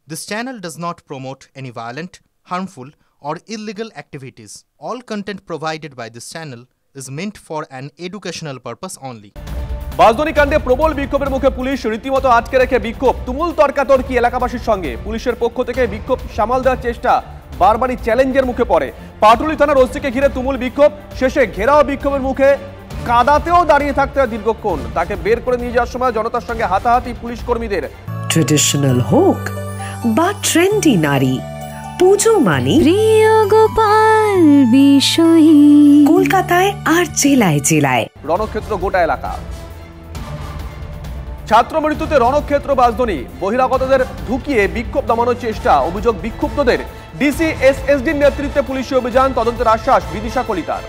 This channel does not promote any violent, harmful, or illegal activities. All content provided by this channel is meant for an educational purpose only. বাসদনি কাণ্ডে প্রবল বিক্ষোভের মুখে police রীতিমতো আটকে রেখে বিক্ষোভ তুমুল তর্কাতর্কি এলাকাবাসীর সঙ্গে পুলিশের পক্ষ থেকে বিক্ষোভ সামাল দেওয়ার চেষ্টা বারবারই চ্যালেঞ্জের মুখে পড়ে। পাটুলি থানার ওসিকে ঘিরে তুমুল বিক্ষোভ, শেষে ঘেরাও বিক্ষোভের মুখে কাদাতেও দাঁড়িয়ে থাকতে হয় দীর্ঘক্ষণ। তাকে বের করে নিয়ে যাওয়ার সময় জনতার সঙ্গে হাতাহাতি পুলিশ কর্মীদের। ট্রেডিশনাল হোক বা ট্রেন্ডি নারী, পুজো মানে প্রিয় গোপাল বিষয়ী। কলকাতায় আর জেলায় জেলায় রণক্ষেত্র গোটা এলাকা। ছাত্র মৃত্যুতে রণক্ষেত্র বাসদনি, বহিরাগতদের ঢুকিয়ে বিক্ষোভ দমানোর চেষ্টা, অভিযোগ বিক্ষুব্ধদের। ডিসি এসএসডির নেতৃত্বে পুলিশি অভিযান, তদন্তের আশ্বাস বিদিশা কলিতার।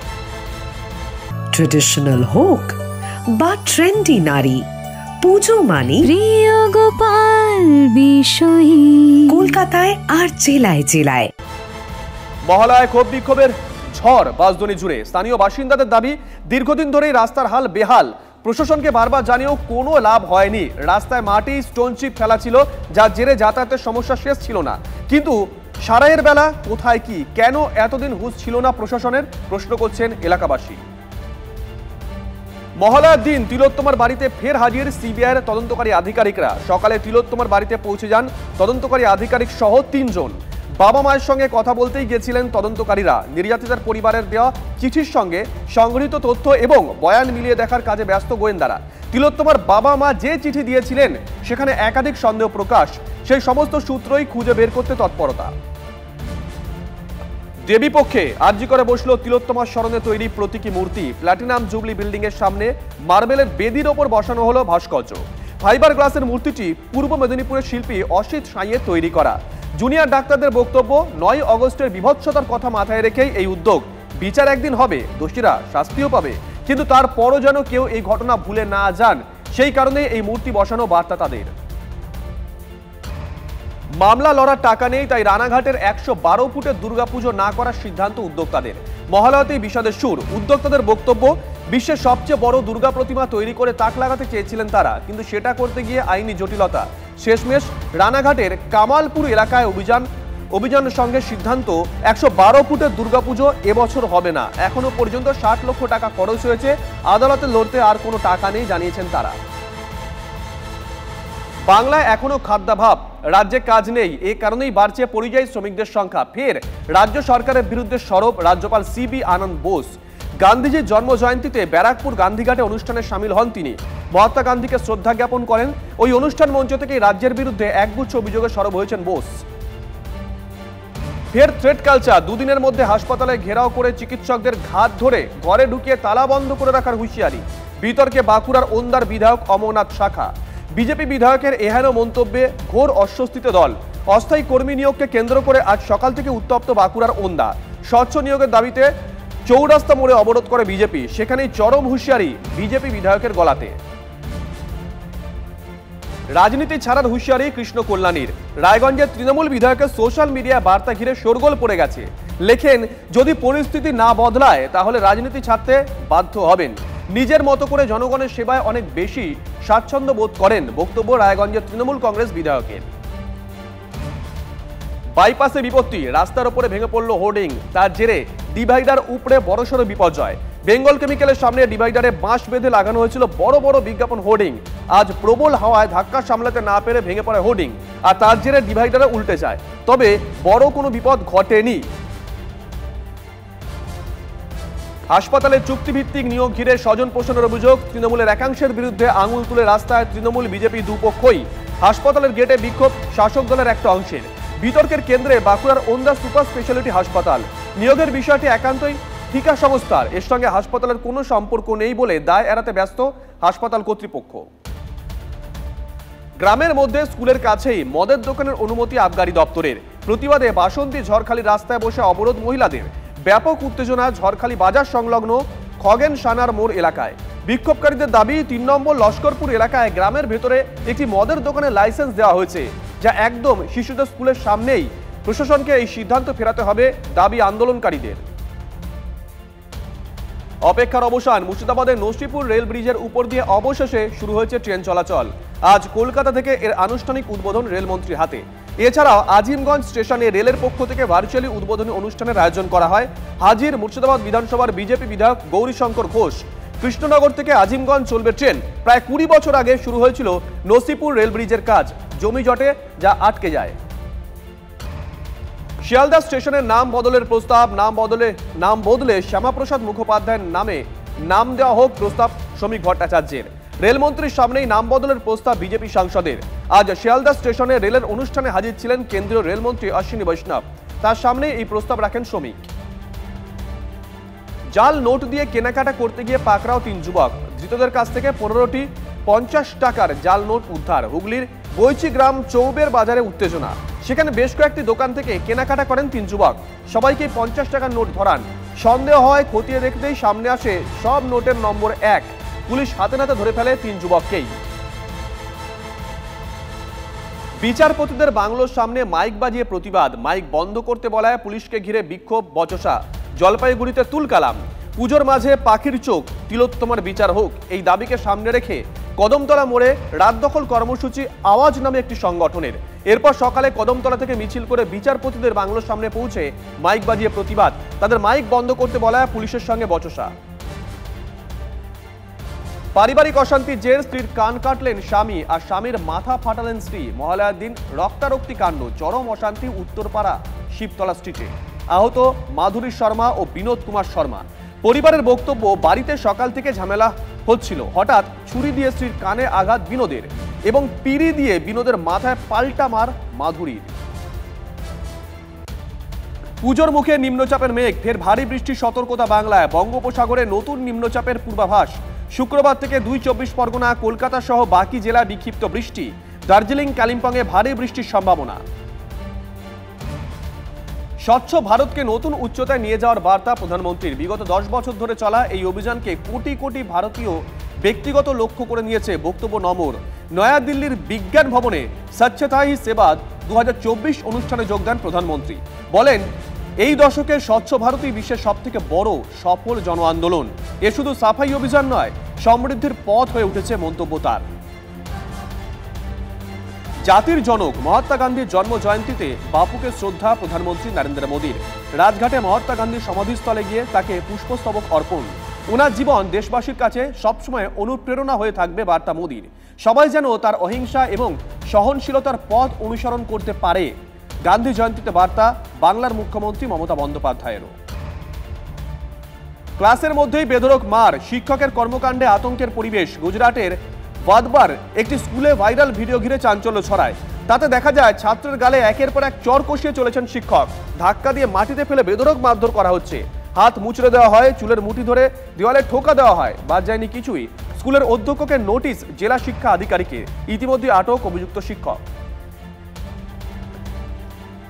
ট্রেডিশনাল হোক বা ট্রেন্ডি নারী, পুজো মানে প্রিয় গোপাল বিষয়ী। কলকাতায় আর জেলায় জেলায়। মহলায় ক্ষোভ বিক্ষোভের ঝড় বাসদনি জুড়ে। স্থানীয় বাসিন্দাদের দাবি, দীর্ঘদিন ধরেই রাস্তার হাল বেহাল। প্রশাসনকে বারবার জানিয়েও কোনো লাভ হয়নি। রাস্তায় মাটি, স্টোন চিপ ফেলা ছিল, যার জেরে যাতায়াতের সমস্যা শেষ ছিল না। কিন্তু সারাইয়ের বেলা কোথায় কি, কেন এতদিন হুঁশ ছিল না প্রশাসনের, প্রশ্ন করছেন এলাকাবাসী। মহলার দিন তিলোত্তমার বাড়িতে ফের হাজির সিবিআইয়ের তদন্তকারী আধিকারিকরা। সকালে তিলোত্তমার বাড়িতে পৌঁছে যান তদন্তকারী আধিকারিক সহ 3 জন। বাবা মায়ের সঙ্গে কথা বলতেই গেছিলেন তদন্তকারীরা। নির্যাতিতার পরিবারের দেওয়া চিঠির সঙ্গে সংগৃহীত তথ্য এবং বয়ান মিলিয়ে দেখার কাজে ব্যস্ত গোয়েন্দারা। তিলোত্তমার বাবা মা যে চিঠি দিয়েছিলেন সেখানে একাধিক সন্দেহ প্রকাশ, সেই সমস্ত সূত্রই খুঁজে বের করতে তৎপরতা। দেবী পক্ষে আরজি করে বসলো তিলোত্তমার স্মরণে তৈরি প্রতীকী মূর্তি। প্ল্যাটিনাম জুবলি বিল্ডিং এর সামনে মার্বেলের বেদির ওপর বসানো হলো ভাস্কর্য। ফাইবার গ্লাসের মূর্তিটি পূর্ব মেদিনীপুরের শিল্পী অসিত সাঁইয়ের তৈরি করা। জুনিয়র ডাক্তারদের বক্তব্য, 9 অগস্টের বিভৎসতার কথা মাথায় রেখেই এই উদ্যোগ। বিচার একদিন হবে, দোষীরা শাস্তিও পাবে, কিন্তু তারপরও যেন কেউ এই ঘটনা ভুলে না যান, সেই কারণে এই মূর্তি বসানো বার্তা তাদের। মামলা লড়ার টাকা নেই, তাই রানাঘাটের 112 ফুটের দুর্গাপুজো না করার সিদ্ধান্ত উদ্যোক্তাদের। মহালয়াতেই বিষাদের সুর। উদ্যোক্তাদের বক্তব্য, বিশ্বের সবচেয়ে বড় দুর্গা প্রতিমা তৈরি করে তাক লাগাতে চেয়েছিলেন তারা, কিন্তু সেটা করতে গিয়ে আইনি জটিলতা। শেষমেশ রানাঘাটের কামালপুর এলাকায় অভিযানের সঙ্গে সিদ্ধান্ত, 112 ফুটের দুর্গাপুজো এবছর হবে না। এখনো পর্যন্ত 60 লক্ষ টাকা খরচ হয়েছে, আদালতে লড়তে আর কোনো টাকা নেই জানিয়েছেন তারা। বাংলায় এখনো খাদ্যাভাব, রাজ্যে কাজ নেই, এ কারণেই বাড়ছে পরিযায়ী শ্রমিকদের সংখ্যা। ফের রাজ্য সরকারের বিরুদ্ধে সরব রাজ্যপাল সিবি আনন্দ বোস। গান্ধীজির জন্ম জয়ন্তীতে ব্যারাকপুর গান্ধীঘাটে অনুষ্ঠানে সামিল হন তিনি। মহাত্মা গান্ধীকে শ্রদ্ধা জ্ঞাপন করেন। ওই অনুষ্ঠান মঞ্চ থেকেই রাজ্যের বিরুদ্ধে একগুচ্ছ অভিযোগে সরব হয়েছেন বোস। ফের থ্রেট কালচার, দুদিনের মধ্যে হাসপাতালে ঘেরাও করে চিকিৎসকদের ঘাত ধরে ঘরে ঢুকিয়ে তালা বন্ধ করে রাখার হুঁশিয়ারি। বিতর্কে বাঁকুড়ার ওন্দার বিধায়ক অমরনাথ শাখা। বিজেপি বিধায়কের এহেন মন্তব্যে ঘোর অস্বস্তিতে দল। অস্থায়ী কর্মী নিয়োগকে কেন্দ্র করে আজ সকাল থেকে উত্তপ্ত বাঁকুড়ার ওন্দা। স্বচ্ছ নিয়োগের দাবিতে চৌরাস্তা মোড়ে অবরোধ করে বিজেপি, সেখানেই চরম হুঁশিয়ারি বিজেপি বিধায়কের গলাতে। রাজনীতি ছাড়ার হুঁশিয়ারি কৃষ্ণ কল্যাণীর। রায়গঞ্জের তৃণমূল বিধায়কের সোশ্যাল মিডিয়া বার্তা ঘিরে শোরগোল পড়ে গেছে। লেখেন, যদি পরিস্থিতি না বদলায় তাহলে রাজনীতি ছাড়তে বাধ্য হবেন। নিজের মতো করে জনগণের সেবায় অনেক বেশি স্বাচ্ছন্দ্য বোধ করেন, বক্তব্য রায়গঞ্জের তৃণমূল কংগ্রেস বিধায়কের। বাইপাসে বিপত্তি, রাস্তার উপরে ভেঙে পড়ল হোর্ডিং, তার জেরে ডিভাইডার উপরে বড়সড় বিপর্যয়। বেঙ্গল কেমিক্যালের সামনে ডিভাইডারে বাঁশ বেঁধে লাগানো হয়েছিল বড় বড় বিজ্ঞাপন হোর্ডিং। আজ প্রবল হাওয়ায় ধাক্কা সামলাতে না পেরে ভেঙে পড়ে হোর্ডিং, আর তার জেরে ডিভাইডারে উল্টে যায়। তবে বড় কোনো বিপদ ঘটেনি। হাসপাতালে চুক্তিভিত্তিক নিয়োগ ঘিরে স্বজন পোষণের অভিযোগ। তৃণমূলের একাংশের বিরুদ্ধে আঙুল তুলে রাস্তায় তৃণমূল বিজেপি দুপক্ষই। হাসপাতালের গেটে বিক্ষোভ শাসক দলের একটা অংশের। বিতর্কের কেন্দ্রে বাঁকুড়ার ওন্দা সুপার স্পেশালিটি হাসপাতাল। নিয়োগের বিষয়টি একান্তই ঠিকা সংস্থার, এর সঙ্গে হাসপাতালের কোনো সম্পর্ক নেই বলে দায় এড়াতে ব্যস্ত হাসপাতাল কর্তৃপক্ষ। গ্রামের মধ্যে স্কুলের কাছেই মদের দোকানের অনুমতি আবগারি দপ্তরের। প্রতিবাদে বাসন্তী ঝড়খালি রাস্তায় বসে অবরোধ মহিলাদের। ব্যাপক উত্তেজনা ঝড়খালি বাজার সংলগ্ন খগেন সানার মোড় এলাকায়। বিক্ষোভকারীদের দাবি, 3 নম্বর লস্করপুর এলাকায় গ্রামের ভেতরে একটি মদের দোকানের লাইসেন্স দেওয়া হয়েছে, যা একদম শিশুদের স্কুলের সামনেই। প্রশাসনকে এই সিদ্ধান্ত ফেরাতে হবে, দাবি আন্দোলনকারীদের। অপেক্ষার অবসান, মুর্শিদাবাদের নসিপুর রেল ব্রিজের উপর দিয়ে অবশেষে শুরু হয়েছে ট্রেন চলাচল। আজ কলকাতা থেকে এর আনুষ্ঠানিক উদ্বোধন রেলমন্ত্রীর হাতে। এছাড়াও আজিমগঞ্জ স্টেশনে রেলের পক্ষ থেকে ভার্চুয়ালি উদ্বোধনী অনুষ্ঠানের আয়োজন করা হয়। হাজির মুর্শিদাবাদ বিধানসভার বিজেপি বিধায়ক গৌরীশঙ্কর ঘোষ। কৃষ্ণনগর থেকে আজিমগঞ্জ চলবে ট্রেন। প্রায় 20 বছর আগে শুরু হয়েছিল নসিপুর রেল ব্রিজের কাজ, জমি জটে যা আটকে যায়। শিয়ালদা স্টেশনের নাম বদলের প্রস্তাব, নাম বদলে শ্যামাপ্রসাদ মুখোপাধ্যায়ের নামে নাম দেওয়া হোক প্রস্তাব শ্রমিক ভট্টাচার্যের। রেলমন্ত্রীর সামনেই নাম বদলের প্রস্তাব বিজেপি সাংসদের। আজ শিয়ালদা স্টেশনে রেলের অনুষ্ঠানে হাজির ছিলেন কেন্দ্রীয় রেলমন্ত্রী অশ্বিনী বৈষ্ণব। তার সামনে এই প্রস্তাব রাখেন শ্রমিক। জাল নোট দিয়ে কেনাকাটা করতে গিয়ে পাকড়াও 3 যুবক। ধৃতদের কাছ থেকে 15টি 50 টাকার জাল নোট উদ্ধার। হুগলির বৈচি গ্রাম চৌবের বাজারে উত্তেজনা। সেখানে বেশ কয়েকটি দোকান থেকে কেনাকাটা করেন 3 যুবক। সবাইকে 50 টাকার নোট ধরান। সন্দেহ হয়, খতিয়ে দেখতেই সামনে আসে সব নোটের নম্বর 1। পুলিশ হাতে নাতে ধরে ফেলে 3 যুবককেই। বিচারপতিদের বাংলোর সামনে মাইক বাজিয়ে প্রতিবাদ। মাইক বন্ধ করতে বলায় পুলিশকে ঘিরে বিক্ষোভ, বচসা। জলপাইগুড়িতে তুলকালাম। পুজোর মাঝে পাখির চোখ, তিলোত্তমার বিচার হোক, এই দাবিকে সামনে রেখে কদমতলা মোড়ে রাত দখল কর্মসূচি আওয়াজ নামে একটি সংগঠনের। এরপর সকালে কদমতলা থেকে মিছিল করে বিচারপতিদের বাংলোর সামনে পৌঁছে মাইক বাজিয়ে প্রতিবাদ। তাদের মাইক বন্ধ করতে বলায় পুলিশের সঙ্গে বচসা। পারিবারিক অশান্তির জের স্ত্রীর কান কাটলেন স্বামী আর স্বামীর মাথা ফাটালেন স্ত্রী। মহালয়ার দিন রক্তারক্তি কাণ্ড, চরম অশান্তি উত্তরপাড়া শিবতলা স্ট্রিটে। আহত মাধুরী শর্মা ও বিনোদ কুমার শর্মা। পরিবারের বক্তব্য, বাড়িতে সকাল থেকে ঝামেলা হচ্ছিল, হঠাৎ ছুরি দিয়ে স্ত্রীর কানে আঘাত বিনোদের এবং পিড়ি দিয়ে বিনোদের মাথায় পাল্টা মার মাধুরীর। পুজোর মুখে নিম্নচাপের মেঘ, ফের ভারী বৃষ্টির সতর্কতা বাংলায়। বঙ্গোপসাগরে নতুন নিম্নচাপের পূর্বাভাস। শুক্রবার থেকে 2 চব্বিশ পরগনা, কলকাতা সহ বাকি জেলায় বিক্ষিপ্ত বৃষ্টি। দার্জিলিং, কালিম্পংয়ে ভারী বৃষ্টির সম্ভাবনা। স্বচ্ছ ভারতকে নতুন উচ্চতায় নিয়ে যাওয়ার বার্তা প্রধানমন্ত্রীর। বিগত 10 বছর ধরে চলা এই অভিযানকে কোটি কোটি ভারতীয় ব্যক্তিগত লক্ষ্য করে নিয়েছে। বক্তব্য নমর। নয়াদিল্লির বিজ্ঞান ভবনে স্বচ্ছতা হি সেবা 2024 অনুষ্ঠানে যোগ দেন প্রধানমন্ত্রী। বলেন, এই দশকে স্বচ্ছ ভারতই বিশ্বের সবথেকে বড় সফল জন আন্দোলন। এ শুধু সাফাই অভিযান নয়, সমৃদ্ধির পথ হয়ে উঠেছে মন্তব্য তার। জাতির জনক মহাত্মা গান্ধীর জন্ম জয়ন্তীতে বাপুকে শ্রদ্ধা প্রধানমন্ত্রী নরেন্দ্র মোদীর। রাজঘাটে মহাত্মা গান্ধীর সমাধিস্থলে গিয়ে তাকে পুষ্পস্তবক অর্পণ। ওনার জীবন দেশবাসীর কাছে সবসময় অনুপ্রেরণা হয়ে থাকবে বার্তা মোদীর। সবাই যেন তার অহিংসা এবং সহনশীলতার পথ অনুসরণ করতে পারে। গান্ধী জয়ন্তীতে বার্তা বাংলার মুখ্যমন্ত্রী মমতা বন্দ্যোপাধ্যায়েরও। ক্লাসের মধ্যেই বেধড়ক মার, শিক্ষকের কর্মকাণ্ডে আতঙ্কের পরিবেশ। গুজরাটের ওয়াদবার একটি স্কুলে ভাইরাল ভিডিও ঘিরে চাঞ্চল্য ছড়ায়। তাতে দেখা যায় ছাত্রের গালে একের পর এক চর কষিয়ে চলেছেন শিক্ষক। ধাক্কা দিয়ে মাটিতে ফেলে বেধড়ক মারধর করা হচ্ছে। হাত মুচড়ে দেওয়া হয়, চুলের মুঠি ধরে দেওয়ালে ঠোকা দেওয়া হয়। বাদ যায়নি কিছুই। স্কুলের অধ্যক্ষকে নোটিশ জেলা শিক্ষা আধিকারিকের। ইতিমধ্যে আটক অভিযুক্ত শিক্ষক।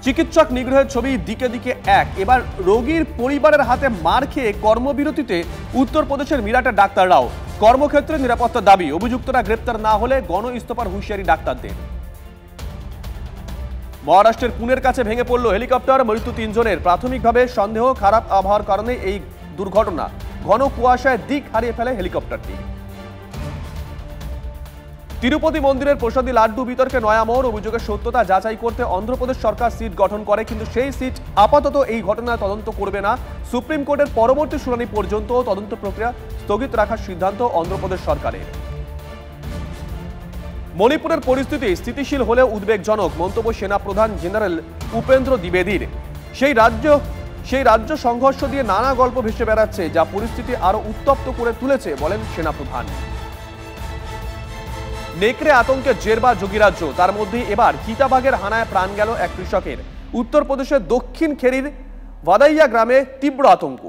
চিকিৎসক নিগ্রহের ছবি দিকে দিকে এক। এবার রোগীর পরিবারের হাতে মার খেয়ে কর্মবিরতিতে উত্তরপ্রদেশের মিরাটের ডাক্তাররাও। কর্মক্ষেত্রে নিরাপত্তার দাবি। অভিযুক্তরা গ্রেপ্তার না হলে গণ ইস্তফার হুঁশিয়ারি ডাক্তারদের। মহারাষ্ট্রের পুনের কাছে ভেঙে পড়ল হেলিকপ্টার, মৃত্যু 3 জনের। প্রাথমিকভাবে সন্দেহ খারাপ আবহাওয়ার কারণে এই দুর্ঘটনা। ঘন কুয়াশায় দিক হারিয়ে ফেলে হেলিকপ্টারটি। তিরুপতি মন্দিরের প্রসাদী লাড্ডু বিতর্কে নয়া মোড়। অভিযোগের সত্যতা যাচাই করতে অন্ধ্রপ্রদেশ সরকার সিট গঠন করে, কিন্তু সেই সিট আপাতত এই ঘটনায় তদন্ত করবে না। সুপ্রিম কোর্টের পরবর্তী শুনানি পর্যন্ত তদন্ত প্রক্রিয়া স্থগিত রাখার সিদ্ধান্ত অন্ধ্রপ্রদেশ সরকারের। মণিপুরের পরিস্থিতি স্থিতিশীল হলেও উদ্বেগজনক, মন্তব্য সেনাপ্রধান জেনারেল উপেন্দ্র দ্বিবেদীর। সেই রাজ্য সংঘর্ষ দিয়ে নানা গল্প ভেসে বেড়াচ্ছে, যা পরিস্থিতি আরো উত্তপ্ত করে তুলেছে বলেন সেনাপ্রধান। নেকড়ে আতঙ্কে জেরবা যোগীরাজ্য, তার মধ্যে এবার চিতাবাঘের হানায় প্রাণ গেল এক কৃষকের। উত্তরপ্রদেশের দক্ষিণ খেরির ভাদাইয়া গ্রামে তীব্র আতঙ্ক।